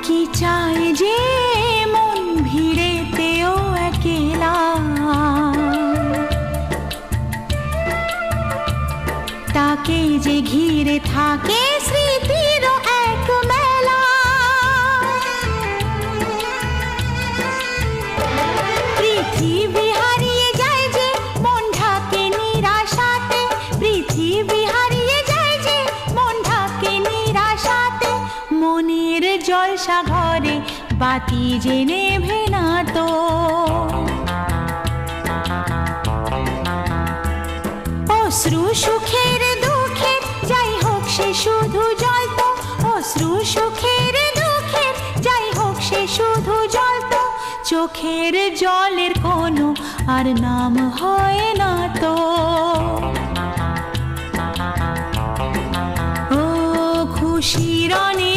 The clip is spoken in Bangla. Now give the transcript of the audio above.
কি চায় যে মন ভিড়েতেও একেলা, তাকে যে ঘিরে থাকে স্মৃতির এক মেলা। পৃথিবী হারিয়ে যায় যে মন ঢাকে নিরাশাতে, পৃথিবী হারিয়ে যায় যে মন ঢাকে নিরাশাতে। মনের জলসা ঘরে বাতি যে নেভে না তো, অশ্রু সুখের দুঃখের যাই হোক সে শুধু জ্বলতো, অশ্রু সুখের দুঃখের যাই হোক সে শুধু জ্বলতো। চোখের জলের কোনো আর নাম হয় না তো। ও খুশির অনেক